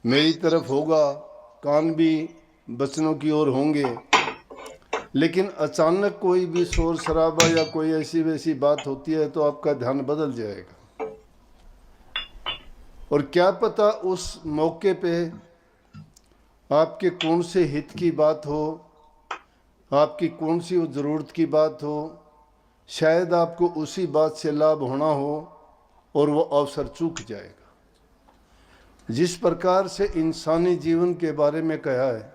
मेरी तरफ होगा, कान भी बचनों की ओर होंगे, लेकिन अचानक कोई भी शोर शराबा या कोई ऐसी वैसी बात होती है तो आपका ध्यान बदल जाएगा। और क्या पता उस मौके पे आपके कौन से हित की बात हो, आपकी कौन सी ज़रूरत की बात हो, शायद आपको उसी बात से लाभ होना हो और वो अवसर चूक जाएगा। जिस प्रकार से इंसानी जीवन के बारे में कहा है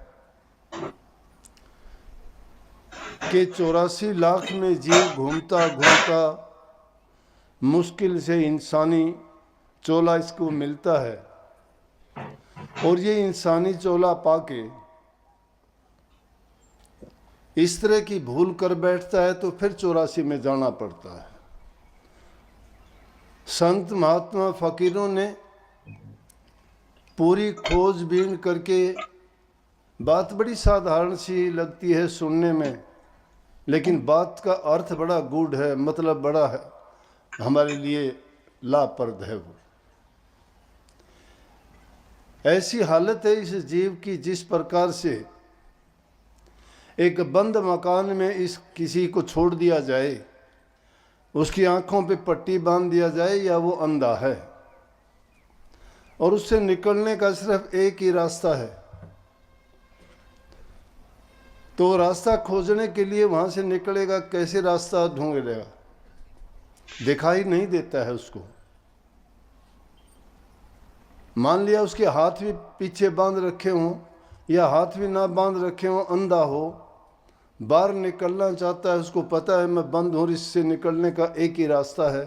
कि 84 लाख में जीव घूमता घूमता मुश्किल से इंसानी चोला इसको मिलता है, और ये इंसानी चोला पाके इस तरह की भूल कर बैठता है तो फिर 84 में जाना पड़ता है। संत महात्मा फकीरों ने पूरी खोजबीन करके, बात बड़ी साधारण सी लगती है सुनने में, लेकिन बात का अर्थ बड़ा गूढ़ है, मतलब बड़ा है, हमारे लिए लाभप्रद है। वो ऐसी हालत है इस जीव की जिस प्रकार से एक बंद मकान में इस किसी को छोड़ दिया जाए, उसकी आंखों पे पट्टी बांध दिया जाए, या वो अंधा है और उससे निकलने का सिर्फ एक ही रास्ता है, तो रास्ता खोजने के लिए वहां से निकलेगा, कैसे रास्ता ढूंढेगा, दिखाई नहीं देता है उसको। मान लिया उसके हाथ भी पीछे बांध रखे हों या हाथ भी ना बांध रखे हों, अंधा हो, बाहर निकलना चाहता है, उसको पता है मैं बंद हूं, इससे निकलने का एक ही रास्ता है,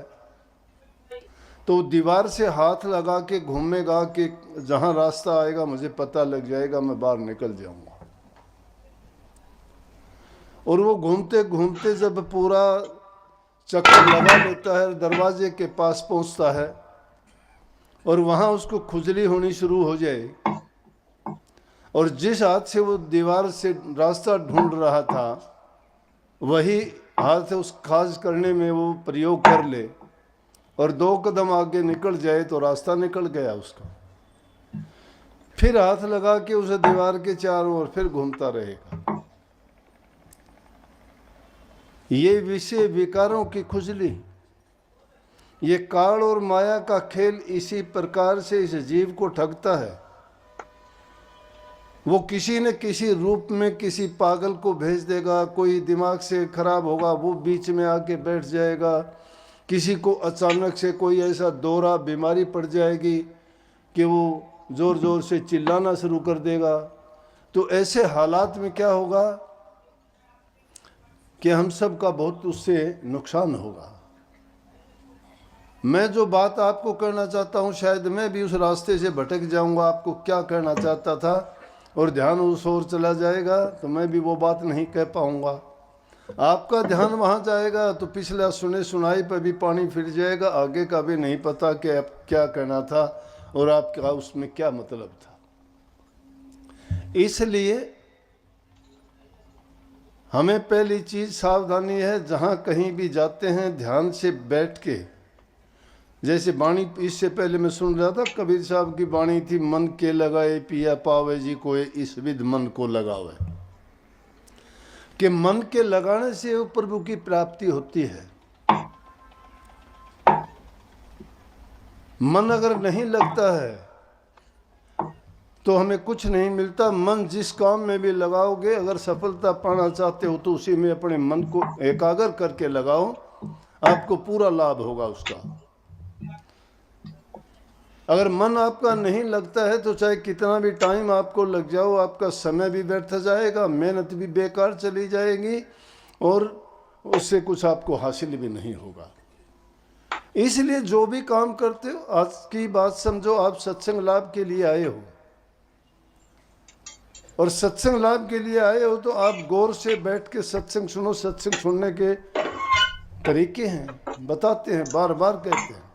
तो दीवार से हाथ लगा के घूमेगा कि जहां रास्ता आएगा मुझे पता लग जाएगा, मैं बाहर निकल जाऊंगा। और वो घूमते घूमते जब पूरा चक्कर लगा लेता है, दरवाजे के पास पहुंचता है और वहां उसको खुजली होनी शुरू हो जाए, और जिस हाथ से वो दीवार से रास्ता ढूंढ रहा था वही हाथ उस खाज करने में वो प्रयोग कर ले और 2 कदम आगे निकल जाए तो रास्ता निकल गया उसका। फिर हाथ लगा के उसे दीवार के चारों ओर फिर घूमता रहेगा। ये विषय विकारों की खुजली, ये काल और माया का खेल इसी प्रकार से इस जीव को ठगता है। वो किसी न किसी रूप में किसी पागल को भेज देगा, कोई दिमाग से खराब होगा वो बीच में आके बैठ जाएगा, किसी को अचानक से कोई ऐसा दौरा बीमारी पड़ जाएगी कि वो जोर जोर से चिल्लाना शुरू कर देगा। तो ऐसे हालात में क्या होगा कि हम सब का बहुत उससे नुकसान होगा। मैं जो बात आपको कहना चाहता हूँ शायद मैं भी उस रास्ते से भटक जाऊंगा, आपको क्या कहना चाहता था, और ध्यान उस ओर चला जाएगा तो मैं भी वो बात नहीं कह पाऊंगा। आपका ध्यान वहां जाएगा तो पिछला सुने सुनाई पर भी पानी फिर जाएगा, आगे का भी नहीं पता कि आप क्या कहना था और आपका उसमें क्या मतलब था। इसलिए हमें पहली चीज सावधानी है, जहां कहीं भी जाते हैं ध्यान से बैठ के, जैसे वाणी इससे पहले मैं सुन रहा था कबीर साहब की वाणी थी, मन के लगाए पिया पावे जी कोई इस विध मन को लगावे, कि मन के लगाने से वो प्रभु की प्राप्ति होती है। मन अगर नहीं लगता है तो हमें कुछ नहीं मिलता। मन जिस काम में भी लगाओगे, अगर सफलता पाना चाहते हो तो उसी में अपने मन को एकाग्र करके लगाओ, आपको पूरा लाभ होगा उसका। अगर मन आपका नहीं लगता है तो चाहे कितना भी टाइम आपको लग जाओ, आपका समय भी व्यर्थ जाएगा, मेहनत भी बेकार चली जाएगी और उससे कुछ आपको हासिल भी नहीं होगा। इसलिए जो भी काम करते हो, आज की बात समझो, आप सत्संग लाभ के लिए आए हो, और सत्संग लाभ के लिए आए हो तो आप गौर से बैठ के सत्संग सुनो। सत्संग सुनने के तरीके हैं, बताते हैं, बार बार कहते हैं।